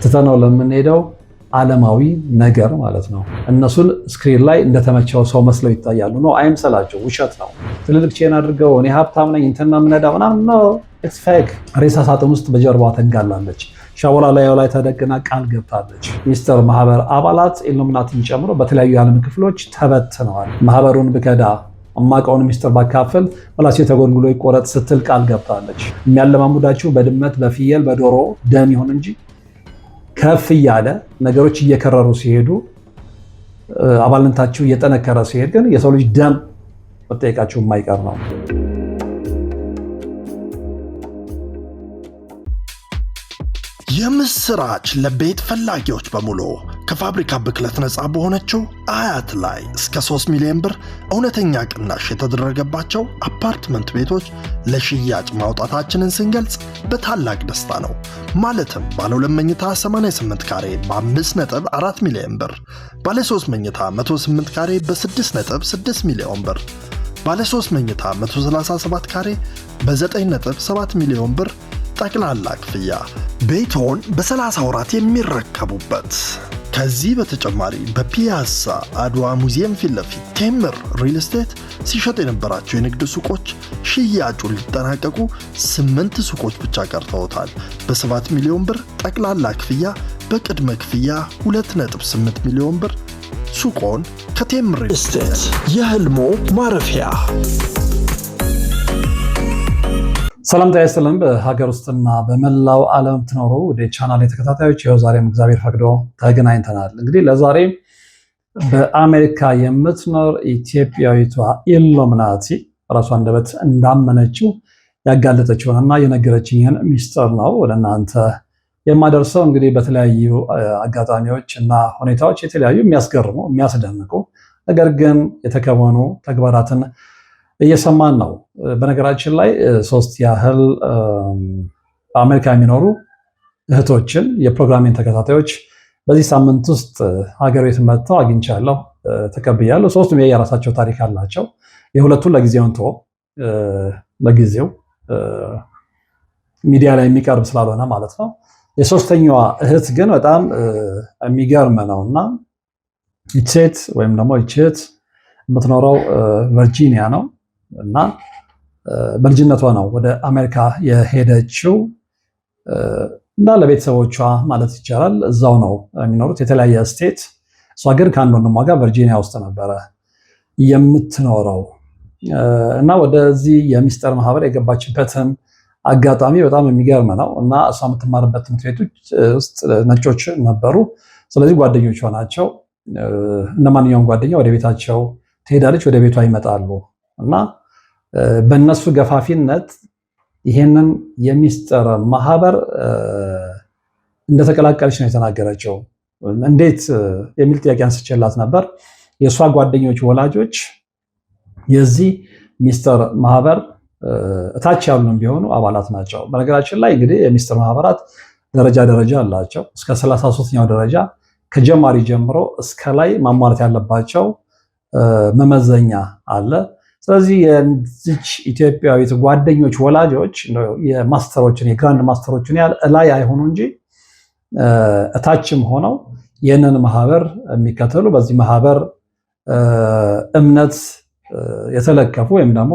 ትተነው ለምንሄደው ዓለማዊ ነገር ማለት ነው። እነሱን ስክሪን ላይ እንደተመቸው ሰው መስለው ይታያሉ ነው። አይምሰላቸው፣ ውሸት ነው። ትልልቅ ቼን አድርገው እኔ ሀብታም ነኝ እንትና ምነዳ ምናምን ነው። ኢትስ ፌክ። ሬሳ ሳጥን ውስጥ በጀርባዋ ተንጋላለች። ሻወራ ላይ ተደቅና ቃል ገብታለች። ሚስጥር ማህበር አባላት ኢሉሚናቲን ጨምሮ በተለያዩ የዓለም ክፍሎች ተበትነዋል። ማህበሩን ብከዳ እማቀውን ሚስጥር ባካፈል ምላሴ ተጎልጉሎ ይቆረጥ ስትል ቃል ገብታለች። የሚያለማሙዳችሁ በድመት በፍየል በዶሮ ደም ይሁን እንጂ ከፍ እያለ ነገሮች እየከረሩ ሲሄዱ አባልነታችሁ እየጠነከረ ሲሄድ ግን የሰው ልጅ ደም መጠየቃችሁ የማይቀር ነው። የምስራች ለቤት ፈላጊዎች በሙሉ ከፋብሪካ ብክለት ነፃ በሆነችው አያት ላይ እስከ 3 ሚሊዮን ብር እውነተኛ ቅናሽ የተደረገባቸው አፓርትመንት ቤቶች ለሽያጭ ማውጣታችንን ስንገልጽ በታላቅ ደስታ ነው። ማለትም ባለ 2 መኝታ 88 ካሬ በ5.4 ሚሊዮን ብር፣ ባለ 3 መኝታ 108 ካሬ በ6.6 ሚሊዮን ብር፣ ባለ 3 መኝታ 137 ካሬ በ9.7 ሚሊዮን ብር ጠቅላላ ክፍያ ቤቶን በ30 ወራት የሚረከቡበት። ከዚህ በተጨማሪ በፒያሳ አድዋ ሙዚየም ፊት ለፊት ቴምር ሪል ስቴት ሲሸጥ የነበራቸው የንግድ ሱቆች ሽያጩን ሊጠናቀቁ 8 ሱቆች ብቻ ቀርተውታል። በ7 ሚሊዮን ብር ጠቅላላ ክፍያ በቅድመ ክፍያ 2.8 ሚሊዮን ብር ሱቆን ከቴምር ሪል ስቴት የህልሞ ማረፊያ። ሰላም ጤና ይስጥልን። በሀገር ውስጥና በመላው ዓለም ትኖሩ ወደ ቻናል ተከታታዮች ይኸው ዛሬም እግዚአብሔር ፈቅዶ ተገናኝተናል። እንግዲህ ለዛሬ በአሜሪካ የምትኖር ኢትዮጵያዊቷ ኢሉሚናቲ ራሷ አንደበት እንዳመነችው ያጋለጠችውንና የነገረችኝን ሚስጥር ነው ወደ እናንተ የማደርሰው። እንግዲህ በተለያዩ አጋጣሚዎች እና ሁኔታዎች የተለያዩ የሚያስገርሙ የሚያስደንቁ ነገር ግን የተከወኑ ተግባራትን እየሰማን ነው። በነገራችን ላይ 3 ያህል በአሜሪካ የሚኖሩ እህቶችን የፕሮግራሚንግ ተከታታዮች በዚህ ሳምንት ውስጥ ሀገር ቤት መጥተው አግኝቻለሁ፣ ተቀብያለሁ። 3ቱም የራሳቸው ታሪክ አላቸው። የሁለቱን ለጊዜው እንተው፣ ለጊዜው ሚዲያ ላይ የሚቀርብ ስላልሆነ ማለት ነው። የሶስተኛዋ እህት ግን በጣም የሚገርም ነውና ይህች ሴት ወይም ደግሞ ይህች እህት የምትኖረው ቨርጂኒያ ነው እና በልጅነቷ ነው ወደ አሜሪካ የሄደችው እና ለቤተሰቦቿ ማለት ይቻላል እዛው ነው የሚኖሩት፣ የተለያየ ስቴት። እሷ ግን ከአንድ ወንድሟ ጋር ቨርጂኒያ ውስጥ ነበረ የምትኖረው እና ወደዚህ የሚስጥር ማህበር የገባችበትን አጋጣሚ በጣም የሚገርም ነው እና እሷ የምትማርበት ትምህርት ቤቶች ውስጥ ነጮች ነበሩ። ስለዚህ ጓደኞቿ ናቸው። እንደ ማንኛውም ጓደኛ ወደ ቤታቸው ትሄዳለች፣ ወደ ቤቷ ይመጣሉ እና በእነሱ ገፋፊነት ይሄንን የሚስጥር ማህበር እንደተቀላቀለች ነው የተናገረችው። እንዴት የሚል ጥያቄ አንስቼላት ነበር። የእሷ ጓደኞች ወላጆች የዚህ ሚስጥር ማህበር እታች ያሉም ቢሆኑ አባላት ናቸው። በነገራችን ላይ እንግዲህ የሚስጥር ማህበራት ደረጃ አላቸው። እስከ 33ኛው ደረጃ ከጀማሪ ጀምሮ እስከ ላይ ማሟላት ያለባቸው መመዘኛ አለ። ስለዚህ የዚች ኢትዮጵያዊት ጓደኞች ወላጆች የማስተሮችን የግራንድ ማስተሮችን ላይ አይሆኑ እንጂ እታችም ሆነው ይህንን ማህበር የሚከተሉ በዚህ ማህበር እምነት የተለከፉ ወይም ደግሞ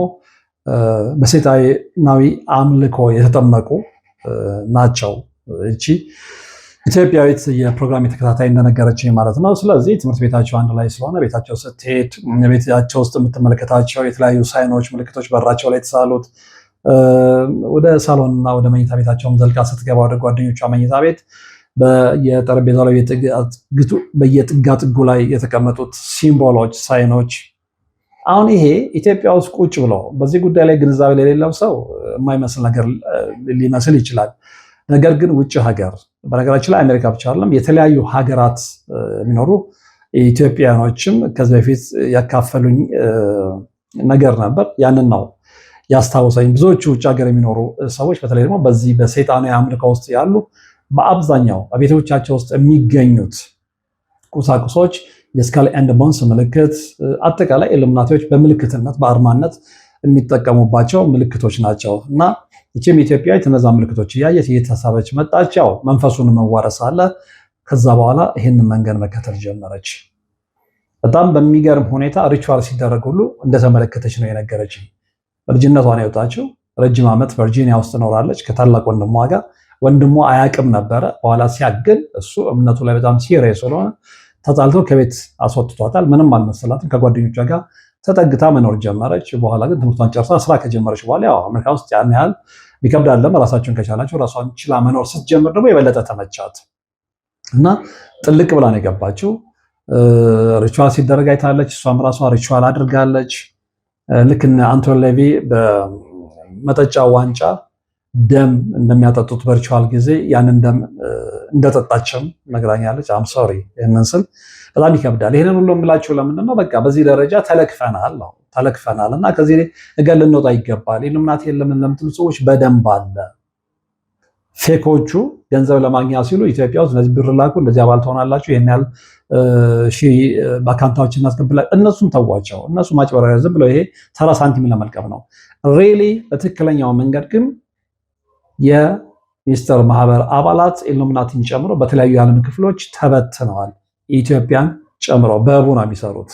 በሰይጣናዊ አምልኮ የተጠመቁ ናቸው። እቺ ኢትዮጵያዊት የፕሮግራም ተከታታይ እንደነገረችኝ ማለት ነው። ስለዚህ ትምህርት ቤታቸው አንድ ላይ ስለሆነ ቤታቸው ስትሄድ ቤታቸው ውስጥ የምትመለከታቸው የተለያዩ ሳይኖች፣ ምልክቶች በራቸው ላይ የተሳሉት ወደ ሳሎንና ወደ መኝታ ቤታቸውም ዘልቃ ስትገባ ወደ ጓደኞቿ መኝታ ቤት በየጠረጴዛው ላይ በየጥጋጥጉ ላይ የተቀመጡት ሲምቦሎች፣ ሳይኖች አሁን ይሄ ኢትዮጵያ ውስጥ ቁጭ ብሎ በዚህ ጉዳይ ላይ ግንዛቤ የሌለው ሰው የማይመስል ነገር ሊመስል ይችላል። ነገር ግን ውጭ ሀገር በነገራችን ላይ አሜሪካ ብቻ አይደለም የተለያዩ ሀገራት የሚኖሩ ኢትዮጵያኖችም ከዚህ በፊት ያካፈሉኝ ነገር ነበር። ያንን ነው ያስታውሰኝ። ብዙዎቹ ውጭ ሀገር የሚኖሩ ሰዎች በተለይ ደግሞ በዚህ በሰይጣናዊ አምልኮ ውስጥ ያሉ በአብዛኛው በቤቶቻቸው ውስጥ የሚገኙት ቁሳቁሶች የስካል ኤንድ ቦንስ ምልክት፣ አጠቃላይ ኢሉሚናቲዎች በምልክትነት በአርማነት የሚጠቀሙባቸው ምልክቶች ናቸው እና ይህችም ኢትዮጵያዊት እነዛ ምልክቶች እያየች እየተሳበች መጣች። ያው መንፈሱን መዋረስ አለ። ከዛ በኋላ ይህንን መንገድ መከተል ጀመረች። በጣም በሚገርም ሁኔታ ሪቹዋል ሲደረግ ሁሉ እንደተመለከተች ነው የነገረች። በልጅነቷ ነው የወጣችው። ረጅም ዓመት ቨርጂኒያ ውስጥ ኖራለች ከታላቅ ወንድሟ ጋር። ወንድሟ አያውቅም ነበረ። በኋላ ሲያግል እሱ እምነቱ ላይ በጣም ሲሪየስ ስለሆነ ተጣልቶ ከቤት አስወጥቷታል። ምንም አልመሰላትም። ከጓደኞቿ ጋር ተጠግታ መኖር ጀመረች። በኋላ ግን ትምህርቷን ጨርሳ ስራ ከጀመረች በኋላ ያው አሜሪካ ውስጥ ያን ያህል ቢከብድ አይደለም። ራሳቸውን ከቻላቸው ራሷን ችላ መኖር ስትጀምር ደግሞ የበለጠ ተመቻት እና ጥልቅ ብላ ነው የገባችው። ሪቹዋል ሲደረግ አይታለች። እሷም ራሷ ሪቹዋል አድርጋለች። ልክ እነ አንቶን ሌቪ በመጠጫ ዋንጫ ደም እንደሚያጠጡት በሪቹዋል ጊዜ ያንን ደም እንደጠጣችም ነግራኛለች። አም ሶሪ ይህንን ስል በጣም ይከብዳል። ይህንን ሁሉ የምላችሁ ለምንድን ነው? በቃ በዚህ ደረጃ ተለክፈናል እና ከዚህ ነገር ልንወጣ ይገባል። ኢሉሚናቲ የለምን ለምትሉ ሰዎች በደንብ አለ። ፌኮቹ ገንዘብ ለማግኛ ሲሉ ኢትዮጵያ ውስጥ እነዚህ ብር ላኩ፣ እንደዚህ አባል ትሆናላችሁ፣ ይሄን ያህል በአካውንታችን እናስገብላል። እነሱም ተዋቸው። እነሱ ማጭበርበሪያ ዝም ብለው ይሄ ተራ ሳንቲም ለመልቀም ነው። ሪሊ በትክክለኛው መንገድ ግን የሚስጥር ማህበር አባላት ኢሉሚናቲን ጨምሮ በተለያዩ የዓለም ክፍሎች ተበትነዋል። ኢትዮጵያን ጨምሮ በህቡ ነው የሚሰሩት።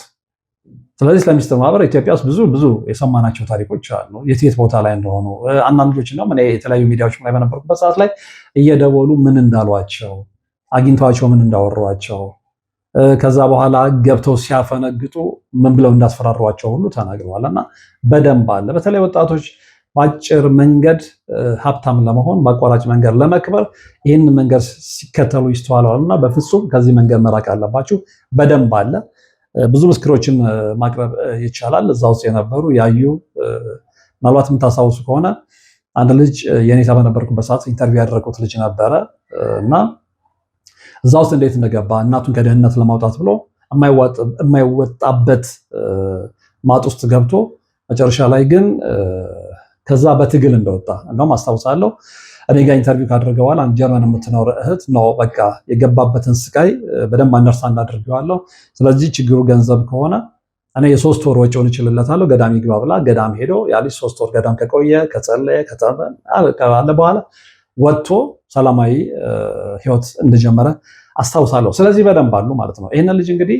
ስለዚህ ስለሚስጥር ማህበር ኢትዮጵያ ውስጥ ብዙ የሰማናቸው ታሪኮች አሉ። የት ቦታ ላይ እንደሆኑ አንዳንድ ልጆች ነው የተለያዩ ሚዲያዎች ላይ በነበርኩበት ሰዓት ላይ እየደወሉ ምን እንዳሏቸው አግኝተዋቸው ምን እንዳወሯቸው ከዛ በኋላ ገብተው ሲያፈነግጡ ምን ብለው እንዳስፈራሯቸው ሁሉ ተናግረዋል። እና በደንብ አለ። በተለይ ወጣቶች በአጭር መንገድ ሀብታም ለመሆን በአቋራጭ መንገድ ለመክበር ይህን መንገድ ሲከተሉ ይስተዋለዋል። እና በፍጹም ከዚህ መንገድ መራቅ አለባችሁ። በደንብ አለ። ብዙ ምስክሮችን ማቅረብ ይቻላል። እዛ ውስጥ የነበሩ ያዩ ምናልባት የምታስታውሱ ከሆነ አንድ ልጅ የኔታ በነበርኩበት ሰዓት ኢንተርቪው ያደረጉት ልጅ ነበረ እና እዛ ውስጥ እንዴት እንደገባ እናቱን ከድህነት ለማውጣት ብሎ የማይወጣበት ማጥ ውስጥ ገብቶ መጨረሻ ላይ ግን ከዛ በትግል እንደወጣ እንደውም አስታውሳለሁ። እኔ ጋር ኢንተርቪው ካደረገ በኋላ አንድ ጀርመን የምትኖር እህት ነው በቃ የገባበትን ስቃይ በደንብ አንደርስታንድ አድርጌዋለሁ። ስለዚህ ችግሩ ገንዘብ ከሆነ እኔ የ3 ወር ወጪውን እችልለታለሁ፣ ገዳም ይግባ ብላ ገዳም ሄዶ ያ ልጅ 3 ወር ገዳም ከቆየ ከጸለየ ካለ በኋላ ወጥቶ ሰላማዊ ህይወት እንደጀመረ አስታውሳለሁ። ስለዚህ በደንብ አሉ ማለት ነው። ይህንን ልጅ እንግዲህ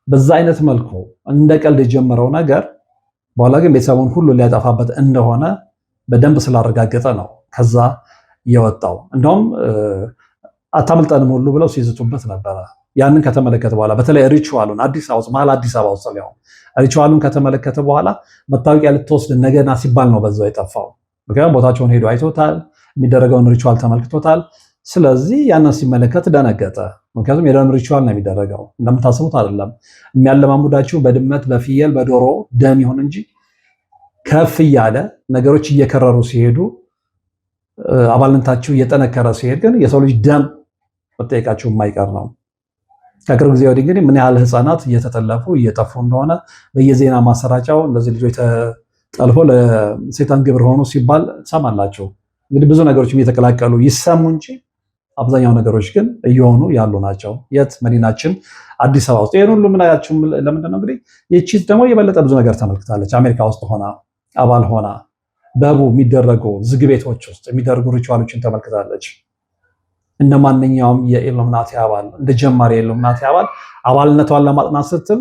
በዛ አይነት መልኩ እንደ ቀልድ የጀመረው ነገር በኋላ ግን ቤተሰቡን ሁሉ ሊያጠፋበት እንደሆነ በደንብ ስላረጋገጠ ነው ከዛ የወጣው። እንደውም አታምልጠንም ሁሉ ብለው ሲይዝቱበት ነበረ። ያንን ከተመለከተ በኋላ በተለይ ሪቹዋሉን አዲስ አበባ ውስጥ ነው ሪቹዋሉን ከተመለከተ በኋላ መታወቂያ ልትወስድ ነገና ሲባል ነው በዛው የጠፋው። ምክንያቱም ቦታቸውን ሄዶ አይቶታል፣ የሚደረገውን ሪቹዋል ተመልክቶታል። ስለዚህ ያንን ሲመለከት ደነገጠ። ምክንያቱም የደም ሪቹዋል ነው የሚደረገው፣ እንደምታስቡት አይደለም። የሚያለማሙዳችሁ በድመት በፍየል በዶሮ ደም ይሁን እንጂ ከፍ እያለ ነገሮች እየከረሩ ሲሄዱ አባልነታችሁ እየጠነከረ ሲሄድ ግን የሰው ልጅ ደም መጠየቃችሁ የማይቀር ነው። ከቅርብ ጊዜ ወዲህ እንግዲህ ምን ያህል ህፃናት እየተጠለፉ እየጠፉ እንደሆነ በየዜና ማሰራጫው እንደዚህ ልጆች ተጠልፎ ለሴጣን ግብር ሆኑ ሲባል ሰማላችሁ። እንግዲህ ብዙ ነገሮች እየተቀላቀሉ ይሰሙ እንጂ አብዛኛው ነገሮች ግን እየሆኑ ያሉ ናቸው። የት መዲናችን አዲስ አበባ ውስጥ ይሄን ሁሉ ምን አያችሁ? ለምንድን ነው እንግዲህ ይቺ ደግሞ የበለጠ ብዙ ነገር ተመልክታለች። አሜሪካ ውስጥ ሆና አባል ሆና በቡ የሚደረጉ ዝግ ቤቶች ውስጥ የሚደረጉ ሪቹዋሎችን ተመልክታለች። እንደ ማንኛውም የኢሉሚናቲ አባል እንደ ጀማሪ የኢሉሚናቲ አባል አባልነቷን ለማጥናት ስትል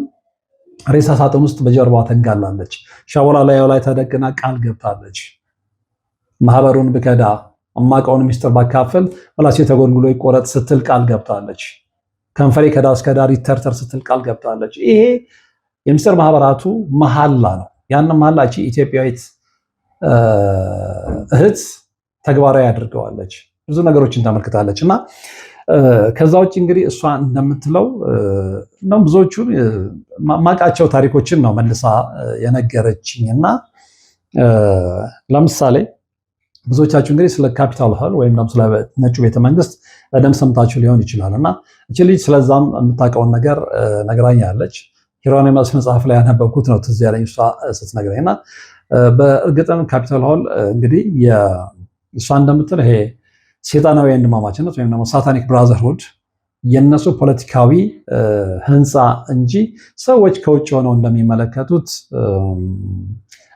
ሬሳ ሳጥን ውስጥ በጀርባዋ ተንጋላለች። ሻወራ ላይ ተደቅና ቃል ገብታለች። ማህበሩን ብከዳ እማቀውን ሚስጥር ባካፈል ምላሴ ተጎልጉሎ ይቆረጥ ስትል ቃል ገብታለች። ከንፈሬ ከዳር እስከ ዳር ይተርተር ስትል ቃል ገብታለች። ይሄ የሚስጥር ማህበራቱ መሐላ ነው። ያን መሐላች ኢትዮጵያዊት እህት ተግባራዊ አድርገዋለች። ብዙ ነገሮችን ተመልክታለች እና ከዛ ውጭ እንግዲህ እሷ እንደምትለው ነው ብዙዎቹን ማቃቸው ታሪኮችን ነው መልሳ የነገረችኝ እና ለምሳሌ ብዙዎቻችሁ እንግዲህ ስለ ካፒታል ሂል ወይም ደግሞ ስለ ነጩ ቤተመንግስት በደንብ ሰምታችሁ ሊሆን ይችላል እና እቺ ልጅ ስለዛም የምታውቀውን ነገር ነግራኛለች። ሂሮኒመስ መጽሐፍ ላይ ያነበብኩት ነው ትዝ ያለኝ እሷ ስትነግረኝ እና በእርግጥም ካፒታል ሂል እንግዲህ እሷ እንደምትል ይሄ ሴጣናዊ ወንድማማችነት ወይም ደግሞ ሳታኒክ ብራዘርሁድ የነሱ ፖለቲካዊ ህንፃ እንጂ ሰዎች ከውጭ ሆነው እንደሚመለከቱት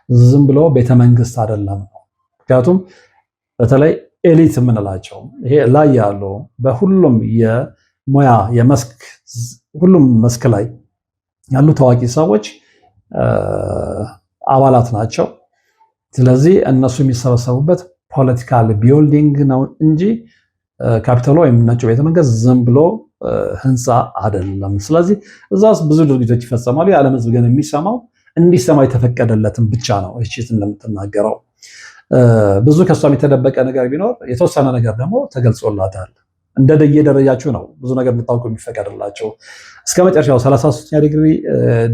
ዝም ብሎ ቤተመንግስት አይደለም። ምክንያቱም በተለይ ኤሊት የምንላቸው ይሄ ላይ ያሉ በሁሉም የሙያ የመስክ ሁሉም መስክ ላይ ያሉ ታዋቂ ሰዎች አባላት ናቸው። ስለዚህ እነሱ የሚሰበሰቡበት ፖለቲካል ቢልዲንግ ነው እንጂ ካፒታሉ ወይም ነጩ ቤተ መንግስት ዝም ብሎ ህንፃ አይደለም። ስለዚህ እዛ ውስጥ ብዙ ድርጊቶች ይፈጸማሉ። የዓለም ህዝብ ግን የሚሰማው እንዲሰማ የተፈቀደለትን ብቻ ነው። እቺት እንደምትናገረው ብዙ ከሷም የተደበቀ ነገር ቢኖር የተወሰነ ነገር ደግሞ ተገልጾላታል። እንደየደረጃችሁ ነው ብዙ ነገር ልታውቁ የሚፈቀድላቸው። እስከ መጨረሻው 33ኛ ዲግሪ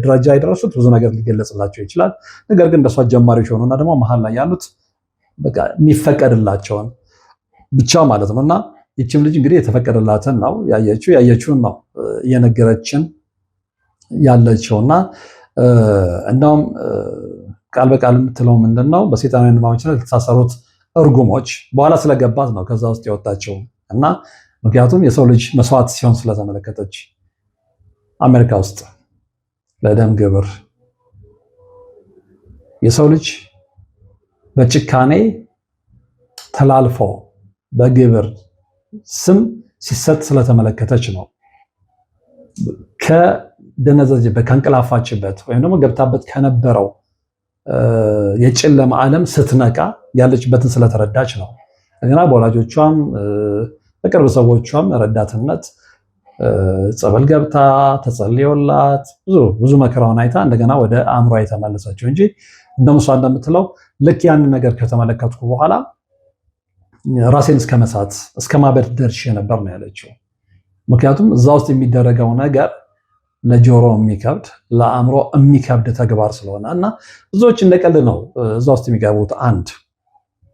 ደረጃ የደረሱት ብዙ ነገር ሊገለጽላቸው ይችላል። ነገር ግን እንደሷ ጀማሪዎች ሆኑና ደግሞ መሀል ላይ ያሉት በቃ የሚፈቀድላቸውን ብቻ ማለት ነውና ይችም ልጅ እንግዲህ የተፈቀደላትን ነው ያየችውን ነው እየነገረችን ያለችውና እንደውም ቃል በቃል የምትለው ምንድነው በሰይጣናዊ ንባቦች ላይ የተሳሰሩት እርጉሞች በኋላ ስለገባት ነው ከዛ ውስጥ የወጣቸው እና ምክንያቱም የሰው ልጅ መስዋዕት ሲሆን ስለተመለከተች አሜሪካ ውስጥ ለደም ግብር የሰው ልጅ በጭካኔ ተላልፎ በግብር ስም ሲሰጥ ስለተመለከተች ነው ከደነዘዘችበት ከእንቅላፋችበት ወይም ደግሞ ገብታበት ከነበረው የጨለማ ዓለም ስትነቃ ያለችበትን ስለተረዳች ነው። እንደገና በወላጆቿም በቅርብ ሰዎቿም ረዳትነት ጸበል ገብታ ተጸልዮላት ብዙ መከራውን አይታ እንደገና ወደ አእምሯ የተመለሰችው እንጂ እንደምሷ እንደምትለው ልክ ያንን ነገር ከተመለከትኩ በኋላ ራሴን እስከ መሳት እስከ ማበድ ደርሼ ነበር ነው ያለችው። ምክንያቱም እዛ ውስጥ የሚደረገው ነገር ለጆሮ የሚከብድ ለአእምሮ የሚከብድ ተግባር ስለሆነ እና ብዙዎች እንደቀልድ ነው እዛ ውስጥ የሚገቡት። አንድ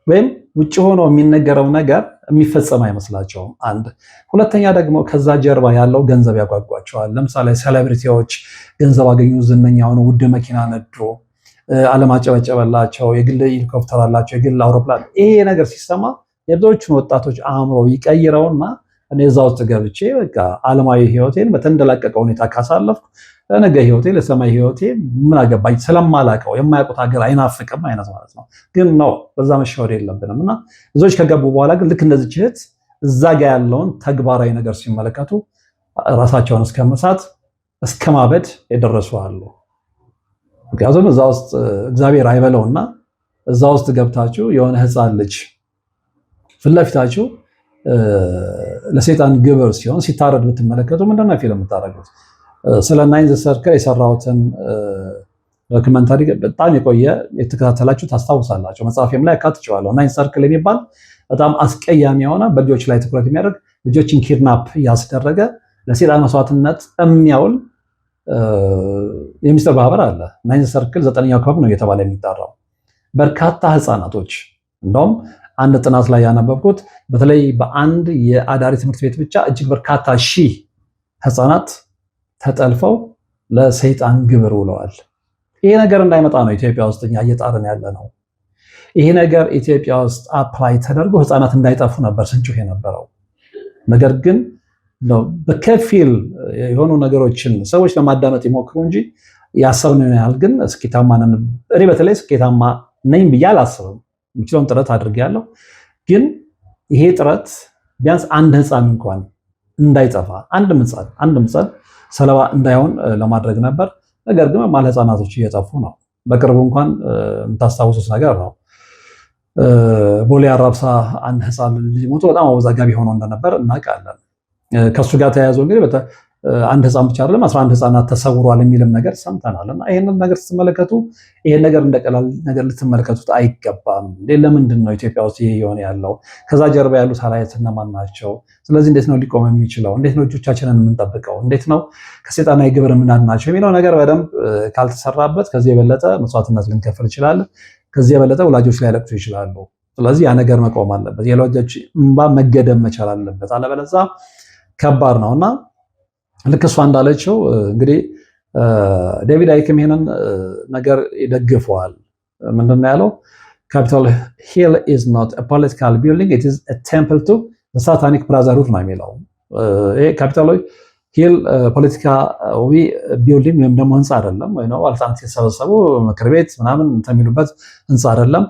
ወይም ውጭ ሆኖ የሚነገረው ነገር የሚፈጸም አይመስላቸውም። አንድ ሁለተኛ ደግሞ ከዛ ጀርባ ያለው ገንዘብ ያጓጓቸዋል። ለምሳሌ ሴሌብሪቲዎች ገንዘብ አገኙ፣ ዝነኛ ሆኑ፣ ውድ መኪና ነዱ፣ ዓለም አጨበጨበላቸው፣ የግል ሄሊኮፕተር አላቸው፣ የግል አውሮፕላን። ይሄ ነገር ሲሰማ የብዙዎቹን ወጣቶች አእምሮ ይቀይረውና እኔ እዛ ውስጥ ገብቼ በቃ ዓለማዊ ህይወቴን በተንደላቀቀ ሁኔታ ካሳለፍኩ ለነገ ህይወቴ ለሰማይ ህይወቴ ምን አገባኝ፣ ስለማላቀው የማያውቁት ሀገር አይናፍቅም አይነት ማለት ነው። ግን ነው በዛ መሸወድ የለብንም እና ብዙዎች ከገቡ በኋላ ግን ልክ እንደዚህ እህት እዛ ጋ ያለውን ተግባራዊ ነገር ሲመለከቱ ራሳቸውን እስከ መሳት እስከ ማበድ የደረሱ አሉ። ምክንያቱም እዛ ውስጥ እግዚአብሔር አይበለውና እዛ ውስጥ ገብታችሁ የሆነ ህፃን ልጅ ፊት ለፊታችሁ ለሰይጣን ግብር ሲሆን ሲታረድ ብትመለከቱ ምንድነው ፊልም የምታደርጉት? ስለ ናይንዝ ሰርክል የሰራሁትን ዶክመንታሪ በጣም የቆየ የተከታተላችሁ ታስታውሳላችሁ። መጽሐፌም ላይ አካትቼዋለሁ። ናይንዝ ሰርክል የሚባል በጣም አስቀያሚ የሆነ በልጆች ላይ ትኩረት የሚያደርግ ልጆችን ኪድናፕ እያስደረገ ለሰይጣን መስዋዕትነት የሚያውል የሚስጥር ማህበር አለ። ናይንዝ ሰርክል 9ኛው ክበብ ነው እየተባለ የሚጠራው። በርካታ ህፃናቶች እንደውም አንድ ጥናት ላይ ያነበብኩት በተለይ በአንድ የአዳሪ ትምህርት ቤት ብቻ እጅግ በርካታ ሺህ ህፃናት ተጠልፈው ለሰይጣን ግብር ውለዋል። ይሄ ነገር እንዳይመጣ ነው ኢትዮጵያ ውስጥ እኛ እየጣርን ያለ ነው። ይሄ ነገር ኢትዮጵያ ውስጥ አፕላይ ተደርጎ ህፃናት እንዳይጠፉ ነበር ስንጮህ የነበረው። ነገር ግን በከፊል የሆኑ ነገሮችን ሰዎች ለማዳመጥ ይሞክሩ እንጂ ያሰብነው ያህል ግን ስኬታማ ነን። እኔ በተለይ ስኬታማ ነኝ ብዬ አላስብም። የሚችለውን ጥረት አድርጌያለሁ። ግን ይሄ ጥረት ቢያንስ አንድ ህፃን እንኳን እንዳይጠፋ አንድ ህፃን ሰለባ እንዳይሆን ለማድረግ ነበር። ነገር ግን ማለ ህፃናቶች እየጠፉ ነው። በቅርቡ እንኳን የምታስታውሱት ነገር ነው። ቦሌ አራብሳ አንድ ህፃን ልጅ ሞቶ በጣም አወዛጋቢ ሆኖ እንደነበር እናውቃለን። ከሱ ጋር ተያይዞ እንግዲህ አንድ ህፃን ብቻ አይደለም 11 ህፃናት ተሰውሯል የሚልም ነገር ሰምተናል። እና ይሄንን ነገር ስትመለከቱ ይሄን ነገር እንደቀላል ነገር ልትመለከቱት አይገባም። ለምንድን ነው ኢትዮጵያ ውስጥ ይሄ የሆነ ያለው? ከዛ ጀርባ ያሉ ሳላየት እነማን ናቸው? ስለዚህ እንዴት ነው ሊቆም የሚችለው? እንዴት ነው ልጆቻችንን የምንጠብቀው? እንዴት ነው ከሰይጣናዊ ግብር የምናድናቸው የሚለው ነገር በደንብ ካልተሰራበት ከዚህ የበለጠ መስዋዕትነት ልንከፍል እንችላለን። ከዚህ የበለጠ ወላጆች ሊያለቅሱ ይችላሉ። ስለዚህ ያ ነገር መቆም አለበት። የወላጆች እንባ መገደብ መቻል አለበት። አለበለዚያ ከባድ ነውና ልክ እሷ እንዳለችው እንግዲህ ዴቪድ አይክም ይሄንን ነገር ይደግፈዋል። ምንድነው ያለው? ካፒታል ሂል ኢዝ ኖት አ ፖለቲካል ቢልዲንግ ኢት ኢዝ አ ቴምፕል ቱ ዘ ሳታኒክ ብራዘርሁድ ነው የሚለው። ይሄ ካፒታል ሂል ፖለቲካዊ ቢልዲንግ ወይም ደግሞ ህንፃ አይደለም፣ ወይ ነው ባለስልጣናት የተሰበሰቡ ምክር ቤት ምናምን የሚሉበት ህንፃ አይደለም።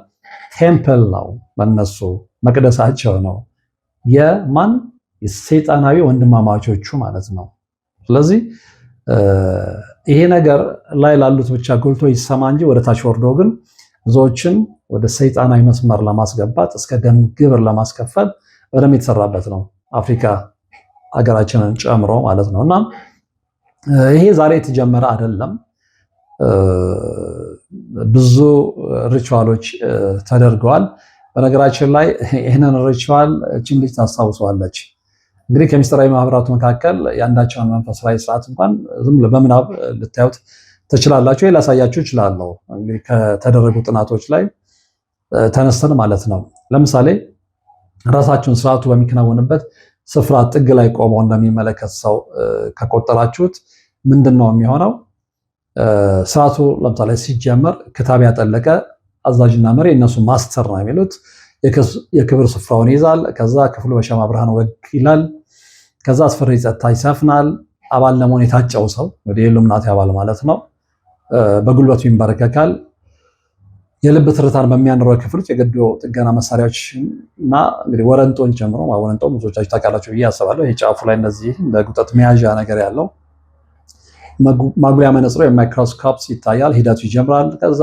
ቴምፕል ነው፣ ለነሱ መቅደሳቸው ነው። የማን የሰይጣናዊ ወንድማማቾቹ ማለት ነው። ስለዚህ ይሄ ነገር ላይ ላሉት ብቻ ጎልቶ ይሰማ እንጂ ወደ ታች ወርዶ ግን ብዙዎችን ወደ ሰይጣናዊ መስመር ለማስገባት እስከ ደም ግብር ለማስከፈል በደንብ የተሰራበት ነው፣ አፍሪካ ሀገራችንን ጨምሮ ማለት ነው። እና ይሄ ዛሬ የተጀመረ አይደለም። ብዙ ሪቹዋሎች ተደርገዋል። በነገራችን ላይ ይህንን ሪቹዋል እቺም ልጅ ታስታውሰዋለች። እንግዲህ ከምስጢራዊ ማህበራቱ መካከል የአንዳቸውን መንፈሳዊ ስርዓት እንኳን ዝም በምናብ ልታዩት ትችላላችሁ። ላሳያችሁ እችላለሁ። እንግዲህ ከተደረጉ ጥናቶች ላይ ተነስተን ማለት ነው። ለምሳሌ ራሳችሁን ስርዓቱ በሚከናወንበት ስፍራ ጥግ ላይ ቆመው እንደሚመለከት ሰው ከቆጠራችሁት ምንድን ነው የሚሆነው? ስርዓቱ ለምሳሌ ሲጀመር ክታብ ያጠለቀ አዛዥና መሪ እነሱ ማስተር ነው የሚሉት የክብር ስፍራውን ይይዛል። ከዛ ክፍሉ በሻማ ብርሃን ወግ ይላል። ከዛ አስፈሪ ጸጥታ ይሰፍናል። አባል ለመሆን የታጨው ሰው እንግዲህ የኢሉሚናቲ አባል ማለት ነው በጉልበቱ ይንበረከካል። የልብ ትርታን በሚያንረው ክፍል ውስጥ የገዶ ጥገና መሳሪያዎች እና እንግዲህ ወረንጦን ጨምሮ ወረንጦ ብዙዎቻችሁ ታውቃላችሁ ብዬ አስባለሁ። የጫፉ ላይ እነዚህ ለጉጠት መያዣ ነገር ያለው ማጉያ መነጽሮ የማይክሮስኮፕስ ይታያል። ሂደቱ ይጀምራል። ከዛ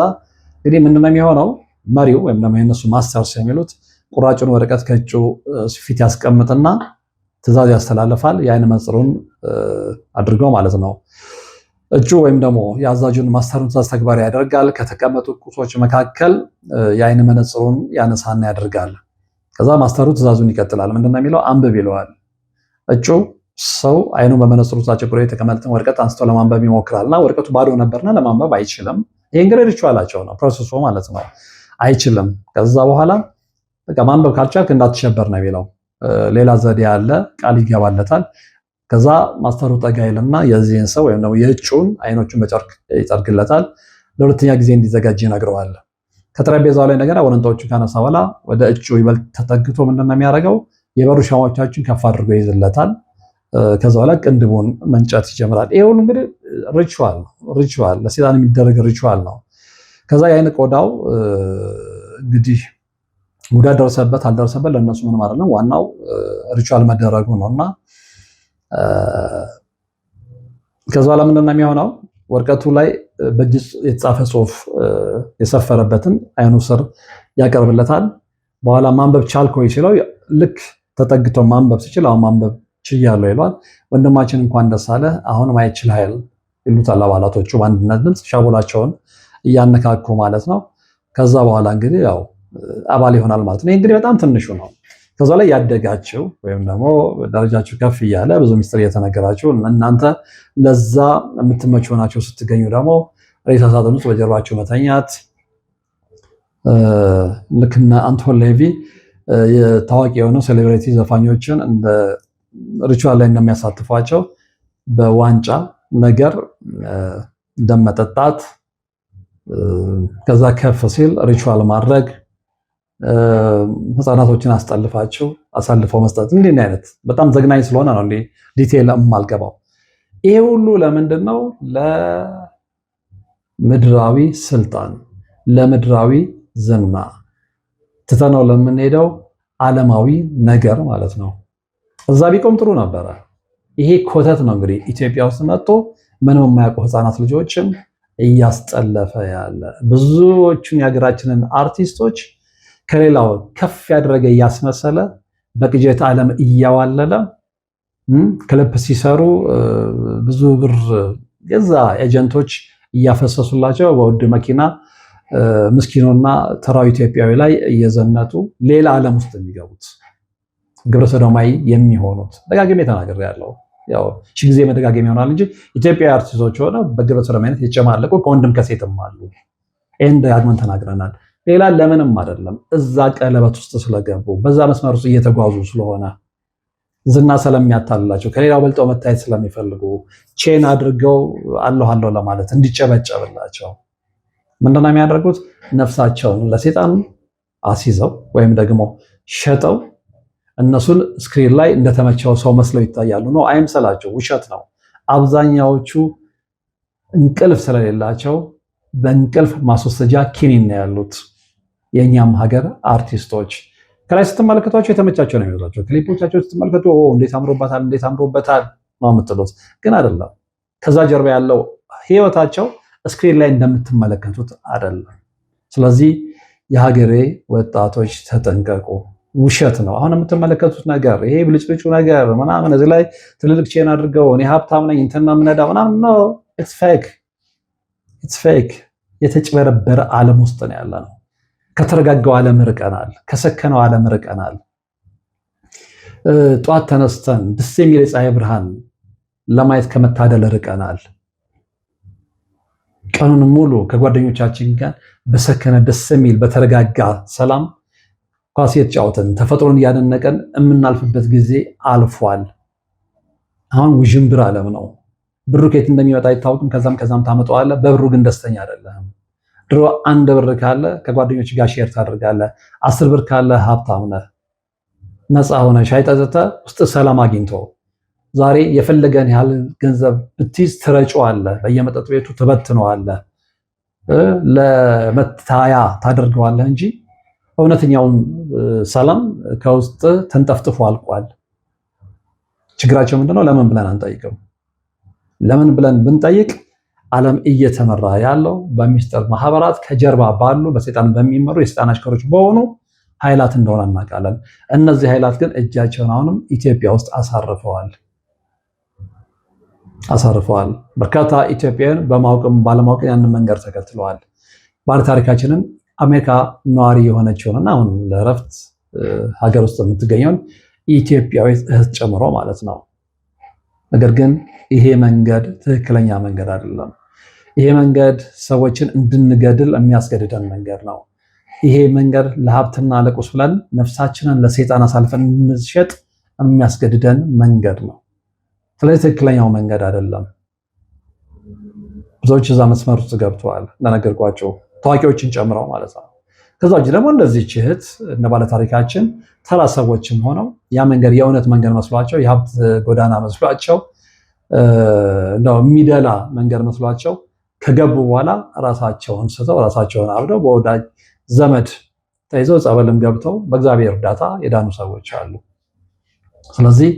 እንግዲህ ምንድነው የሚሆነው? መሪው ወይም ደግሞ የነሱ ማስተርስ የሚሉት ቁራጩን ወረቀት ከእጩ ፊት ያስቀምጥና ትዕዛዝ ያስተላልፋል። የአይን መነጽሩን አድርገው ማለት ነው። እጩ ወይም ደግሞ የአዛዡን ማስተሩን ትዕዛዝ ተግባራዊ ያደርጋል። ከተቀመጡ ቁሶች መካከል የአይን መነጽሩን ያነሳና ያደርጋል። ከዛ ማስተሩ ትዕዛዙን ይቀጥላል። ምንድነው የሚለው? አንብብ ይለዋል። እጩ ሰው አይኑ በመነጽሩ ተጨቁሮ የተቀመጠን ወረቀት አንስቶ ለማንበብ ይሞክራልና ወረቀቱ ባዶ ነበርና ለማንበብ አይችልም። ይሄ እንግዲህ ሪቹዋላቸው ነው፣ ፕሮሰሱ ማለት ነው። አይችልም። ከዛ በኋላ በቃ ማንበብ ካልቻልክ እንዳትሸበር ነው የሚለው። ሌላ ዘዴ ያለ ቃል ይገባለታል። ከዛ ማስተሩ ጠጋ ይልና የዚህን ሰው ወይም ደግሞ የእጩን አይኖቹን በጨርቅ ይጠርግለታል። ለሁለተኛ ጊዜ እንዲዘጋጅ ይነግረዋል። ከጠረጴዛው ላይ ነገር ወረንጣዎቹን ካነሳ በኋላ ወደ እጩ ይበልጥ ተጠግቶ ምንድነው የሚያደርገው? የበሩ ሻማዎቻችን ከፍ አድርጎ ይይዝለታል። ከዛ በኋላ ቅንድቡን መንጨት ይጀምራል። ይሄ ሁሉ እንግዲህ ሪቹዋል ለሰይጣን የሚደረግ ሪቹዋል ነው። ከዛ የአይን ቆዳው እንግዲህ ጉዳት ደረሰበት አልደረሰበት ለእነሱ ምንም አይደለም። ዋናው ሪቹዋል መደረጉ ነውና ከዛ በኋላ ምንድን ነው የሚሆነው? ወረቀቱ ላይ በእጅ የተጻፈ ጽሑፍ የሰፈረበትን አይኑ ስር ያቀርብለታል። በኋላ ማንበብ ቻልክ ወይ ሲለው ልክ ተጠግቶ ማንበብ ሲችል አሁን ማንበብ ችያለሁ ይሏል። ወንድማችን እንኳን ደስ አለህ አሁን ማየት ችለሃል ይሉታል አባላቶቹ በአንድነት ድምፅ ሻቦላቸውን እያነካኩ ማለት ነው። ከዛ በኋላ እንግዲህ ያው አባል ይሆናል ማለት ነው። ይህ እንግዲህ በጣም ትንሹ ነው። ከዛ ላይ ያደጋችሁ ወይም ደግሞ ደረጃችሁ ከፍ እያለ ብዙ ሚስጥር እየተነገራችሁ እናንተ ለዛ የምትመቹ ሆናችሁ ስትገኙ ደግሞ ሬሳ ሳጥን ውስጥ በጀርባችሁ መተኛት ልክ እነ አንቶን ሌቪ ታዋቂ የሆኑ ሴሌብሪቲ ዘፋኞችን እንደ ሪቹዋል ላይ እንደሚያሳትፏቸው በዋንጫ ነገር እንደመጠጣት ከዛ ከፍ ሲል ሪቹዋል ማድረግ ህፃናቶችን አስጠልፋቸው አሳልፈው መስጠት እንዲህ አይነት በጣም ዘግናኝ ስለሆነ ነው እንዴ ዲቴል የማልገባው። ይሄ ሁሉ ለምንድን ነው? ለምድራዊ ስልጣን፣ ለምድራዊ ዝና ትተነው ለምንሄደው ዓለማዊ ነገር ማለት ነው። እዛ ቢቆም ጥሩ ነበረ። ይሄ ኮተት ነው እንግዲህ ኢትዮጵያ ውስጥ መጥቶ ምንም የማያውቁ ህፃናት ልጆችን እያስጠለፈ ያለ ብዙዎቹን የሀገራችንን አርቲስቶች ከሌላው ከፍ ያደረገ እያስመሰለ በቅጀት ዓለም እያዋለለ ክሊፕ ሲሰሩ ብዙ ብር የዛ ኤጀንቶች እያፈሰሱላቸው በውድ መኪና ምስኪኑና ተራው ኢትዮጵያዊ ላይ እየዘነጡ ሌላ ዓለም ውስጥ የሚገቡት ግብረ ሰዶማዊ የሚሆኑት ደጋግሜ ተናግሬያለሁ። ያው ሺህ ጊዜ መደጋገም ይሆናል እንጂ ኢትዮጵያዊ አርቲስቶች ሆነ በግብረ ሰዶማዊነት የጨማለቁ ከወንድም ከሴትም አሉ። ይሄን ደጋግመን ተናግረናል። ሌላ ለምንም አይደለም። እዛ ቀለበት ውስጥ ስለገቡ በዛ መስመር ውስጥ እየተጓዙ ስለሆነ ዝና ስለሚያታልላቸው ከሌላው በልጠው መታየት ስለሚፈልጉ ቼን አድርገው አለሁ ለማለት እንዲጨበጨብላቸው ምንድነው የሚያደርጉት? ነፍሳቸውን ለሰይጣን አስይዘው ወይም ደግሞ ሸጠው እነሱን ስክሪን ላይ እንደተመቸው ሰው መስለው ይታያሉ። ነው አይምሰላቸው፣ ውሸት ነው። አብዛኛዎቹ እንቅልፍ ስለሌላቸው በእንቅልፍ ማስወሰጃ ኪኒን ነው ያሉት። የእኛም ሀገር አርቲስቶች ከላይ ስትመለከቷቸው የተመቻቸው ነው የሚመስላቸው። ክሊፖቻቸው ስትመለከቱ እንዴት አምሮበታል ነው የምትሉት፣ ግን አይደለም። ከዛ ጀርባ ያለው ህይወታቸው ስክሪን ላይ እንደምትመለከቱት አይደለም። ስለዚህ የሀገሬ ወጣቶች ተጠንቀቁ። ውሸት ነው አሁን የምትመለከቱት ነገር፣ ይሄ ብልጭልጩ ነገር ምናምን እዚህ ላይ ትልልቅ ቼን አድርገው እኔ ሀብታም ነኝ እንትና ምነዳ ምናምን ነው። ኢትስ ፌክ። የተጭበረበረ ዓለም ውስጥ ነው ያለ ነው። ከተረጋጋው ዓለም ርቀናል። ከሰከነው ዓለም ርቀናል። ጧት ተነስተን ደስ የሚል የፀሐይ ብርሃን ለማየት ከመታደል ርቀናል። ቀኑን ሙሉ ከጓደኞቻችን ጋር በሰከነ ደስ የሚል በተረጋጋ ሰላም ኳስ የተጫወትን ተፈጥሮን እያደነቀን የምናልፍበት ጊዜ አልፏል። አሁን ውዥንብር ዓለም ነው። ብሩ ከየት እንደሚመጣ አይታወቅም። ከዛም ታመጣዋለህ። በብሩ ግን ደስተኛ አይደለም። ድሮ 1 ብር ካለ ከጓደኞች ጋር ሼር ታደርጋለህ። 10 ብር ካለ ሀብታም ነህ። ነፃ ሆነ ሻይ ጠጥተህ ውስጥ ሰላም አግኝቶ ዛሬ የፈለገን ያህል ገንዘብ ብትይዝ ትረጨዋለህ፣ በየመጠጥ ቤቱ ትበትነዋለህ፣ ለመታያ ታደርገዋለህ እንጂ እውነተኛውን ሰላም ከውስጥ ተንጠፍጥፎ አልቋል። ችግራቸው ምንድነው? ለምን ብለን አንጠይቅም? ለምን ብለን ብንጠይቅ ዓለም እየተመራ ያለው በሚስጥር ማህበራት ከጀርባ ባሉ በሰይጣን በሚመሩ የሰይጣን አሽከሮች በሆኑ ኃይላት እንደሆነ እናውቃለን። እነዚህ ኃይላት ግን እጃቸውን አሁንም ኢትዮጵያ ውስጥ አሳርፈዋል። በርካታ ኢትዮጵያውያን በማወቅም ባለማወቅ ያንን መንገድ ተከትለዋል። ባለታሪካችንን አሜሪካ ነዋሪ የሆነችውንና አሁን ለእረፍት ሀገር ውስጥ የምትገኘውን ኢትዮጵያዊት እህት ጨምሮ ማለት ነው። ነገር ግን ይሄ መንገድ ትክክለኛ መንገድ አይደለም። ይሄ መንገድ ሰዎችን እንድንገድል የሚያስገድደን መንገድ ነው። ይሄ መንገድ ለሀብትና ለቁስ ብለን ነፍሳችንን ለሰይጣን አሳልፈን እንድንሸጥ የሚያስገድደን መንገድ ነው። ስለዚህ ትክክለኛው መንገድ አይደለም። ብዙዎች እዛ መስመር ውስጥ ገብተዋል፣ እንደነገርኳቸው ታዋቂዎችን ጨምረው ማለት ነው። ከዛ ውጭ ደግሞ እንደዚህ እህት እነ ባለታሪካችን ተራ ሰዎችም ሆነው ያ መንገድ የእውነት መንገድ መስሏቸው የሀብት ጎዳና መስሏቸው የሚደላ መንገድ መስሏቸው ከገቡ በኋላ ራሳቸውን ስተው ራሳቸውን አብደው በወዳጅ ዘመድ ተይዘው ጸበልም ገብተው በእግዚአብሔር እርዳታ የዳኑ ሰዎች አሉ። ስለዚህ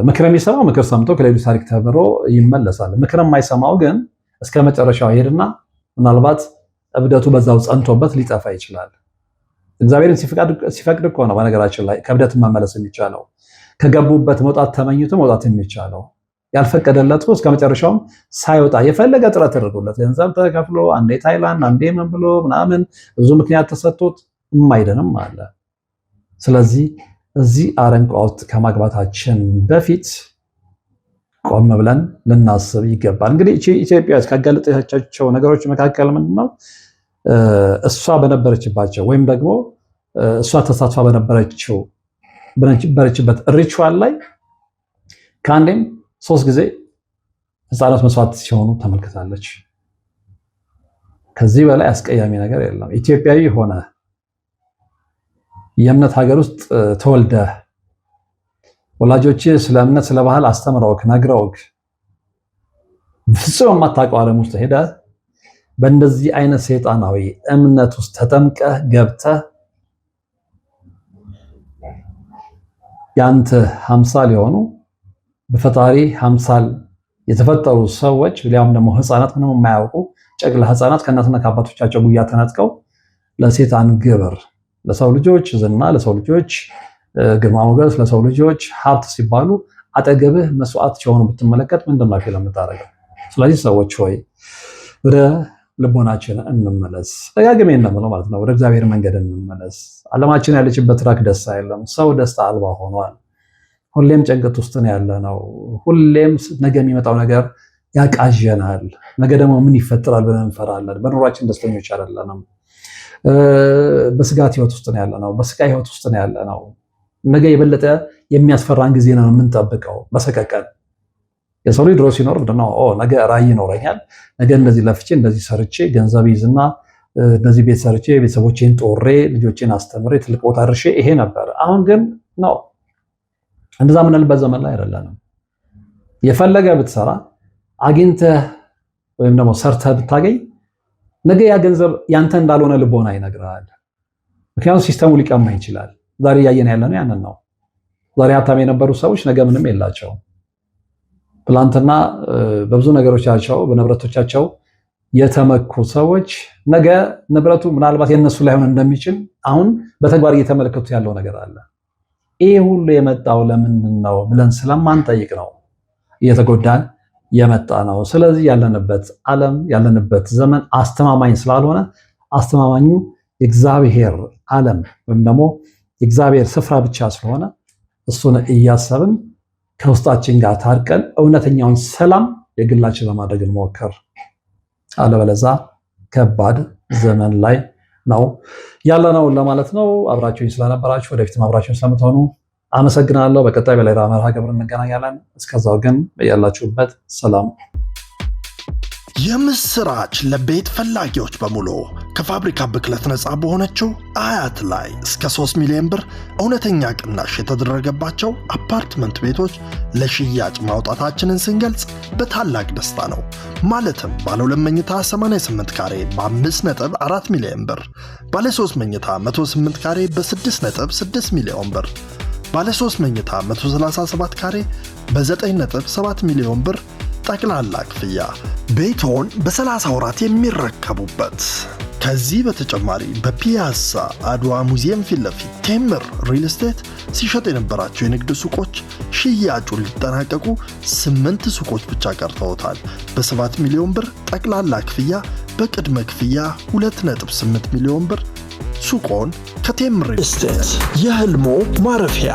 ምክር የሚሰማው ምክር ሰምቶ ከሌሎች ታሪክ ተምሮ ይመለሳል። ምክር የማይሰማው ግን እስከ መጨረሻው ይሄድና ምናልባት እብደቱ በዛው ጸንቶበት ሊጠፋ ይችላል። እግዚአብሔርን ሲፈቅድ እኮ ነው በነገራችን ላይ ከእብደት መመለስ የሚቻለው። ከገቡበት መውጣት ተመኝቶ መውጣት የሚቻለው ያልፈቀደለት እስከ መጨረሻውም ሳይወጣ የፈለገ ጥረት ተደርጎለት ገንዘብ ተከፍሎ አንዴ ታይላንድ አንዴ ምን ብሎ ምናምን ብዙ ምክንያት ተሰጥቶት የማይደንም አለ። ስለዚህ እዚህ አረንቋ ውስጥ ከማግባታችን በፊት ቆም ብለን ልናስብ ይገባል። እንግዲህ ኢትዮጵያ ካጋለጠቻቸው ነገሮች መካከል ምንድነው? እሷ በነበረችባቸው ወይም ደግሞ እሷ ተሳትፋ በነበረችበት ሪቹዋል ላይ ከአንዴም 3 ጊዜ ህፃናት መስዋዕት ሲሆኑ ተመልክታለች። ከዚህ በላይ አስቀያሚ ነገር የለም። ኢትዮጵያዊ ሆነ የእምነት ሀገር ውስጥ ተወልደህ ወላጆች ስለ እምነት ስለ ባህል አስተምረውክ ነግረውክ ፍጹም የማታውቀው ዓለም ውስጥ ሄደህ በእንደዚህ አይነት ሰይጣናዊ እምነት ውስጥ ተጠምቀህ ገብተህ ያንተ አምሳል የሆኑ በፈጣሪ አምሳል የተፈጠሩ ሰዎች ሊያውም ደግሞ ህፃናት ምንም የማያውቁ ጨቅላ ህፃናት ከእናትና ከአባቶቻቸው ጉያ ተነጥቀው ለሰይጣን ግብር ለሰው ልጆች ዝና ለሰው ልጆች ግርማ ሞገስ ለሰው ልጆች ሀብት ሲባሉ አጠገብህ መስዋዕት ሲሆኑ ብትመለከት ምንድን ነው ፊልም የምታደርገው? ስለዚህ ሰዎች ሆይ ወደ ልቦናችን እንመለስ። ደጋግሜ እንደምለው ማለት ነው ወደ እግዚአብሔር መንገድ እንመለስ። ዓለማችን ያለችበት ትራክ ደስ አይልም። ሰው ደስታ አልባ ሆኗል። ሁሌም ጭንቀት ውስጥ ነው ያለነው። ሁሌም ነገ የሚመጣው ነገር ያቃዠናል። ነገ ደግሞ ምን ይፈጠራል ብለን እንፈራለን። በኑሯችን ደስተኞች አይደለንም። በስጋት ህይወት ውስጥ ነው ያለነው። በስቃይ ህይወት ውስጥ ነው ያለነው። ነገ የበለጠ የሚያስፈራን ጊዜ ነው የምንጠብቀው በሰቀቀን። የሰው ልጅ ድሮ ሲኖር ምንድነው ነገ ራዕይ ይኖረኛል፣ ነገ እንደዚህ ለፍቼ እንደዚህ ሰርቼ ገንዘብ ይዝና እንደዚህ ቤት ሰርቼ ቤተሰቦቼን ጦሬ ልጆቼን አስተምሬ ትልቅ ቦታ ድርሼ ይሄ ነበር። አሁን ግን ነው እንደዛ ምንልበት ዘመን ላይ አይደለንም። የፈለገ ብትሰራ አግኝተህ ወይም ደግሞ ሰርተህ ብታገኝ ነገ ያ ገንዘብ ያንተ እንዳልሆነ ልቦና ይነግራል። ምክንያቱም ሲስተሙ ሊቀማ ይችላል። ዛሬ እያየን ያለነው ያንን ነው። ዛሬ ሀብታም የነበሩ ሰዎች ነገ ምንም የላቸውም። ትላንትና በብዙ ነገሮቻቸው በንብረቶቻቸው የተመኩ ሰዎች ነገ ንብረቱ ምናልባት የነሱ ላይሆን እንደሚችል አሁን በተግባር እየተመለከቱ ያለው ነገር አለ። ይሄ ሁሉ የመጣው ለምንድን ነው ብለን ስለማንጠይቅ ነው እየተጎዳን የመጣ ነው። ስለዚህ ያለንበት ዓለም ያለንበት ዘመን አስተማማኝ ስላልሆነ አስተማማኙ የእግዚአብሔር ዓለም ወይም ደግሞ የእግዚአብሔር ስፍራ ብቻ ስለሆነ እሱን እያሰብን ከውስጣችን ጋር ታርቀን እውነተኛውን ሰላም የግላችን ለማድረግ እንሞክር። አለበለዚያ ከባድ ዘመን ላይ ነው ያለነው ለማለት ነው። አብራችሁኝ ስለነበራችሁ ወደፊትም አብራችሁኝ ስለምትሆኑ አመሰግናለሁ። በቀጣይ በሌላ መርሃ ግብር እንገናኛለን። እስከዛው ግን ያላችሁበት ሰላም። የምስራች ለቤት ፈላጊዎች በሙሉ ከፋብሪካ ብክለት ነፃ በሆነችው አያት ላይ እስከ 3 ሚሊዮን ብር እውነተኛ ቅናሽ የተደረገባቸው አፓርትመንት ቤቶች ለሽያጭ ማውጣታችንን ስንገልጽ በታላቅ ደስታ ነው። ማለትም ባለ 2 መኝታ 88 ካሬ በ5.4 ሚሊዮን ብር፣ ባለ 3 መኝታ 108 ካሬ በ6.6 ሚሊዮን ብር፣ ባለ 3 መኝታ 137 ካሬ በ9.7 ሚሊዮን ብር ጠቅላላ ክፍያ ቤቶን በ30 ወራት የሚረከቡበት። ከዚህ በተጨማሪ በፒያሳ አድዋ ሙዚየም ፊት ለፊት ቴምር ሪል ስቴት ሲሸጥ የነበራቸው የንግድ ሱቆች ሽያጩን ሊጠናቀቁ 8 ሱቆች ብቻ ቀርተውታል። በ7 ሚሊዮን ብር ጠቅላላ ክፍያ በቅድመ ክፍያ 2.8 ሚሊዮን ብር ሱቆን ከቴምር ሪል ስቴት የህልሞ ማረፊያ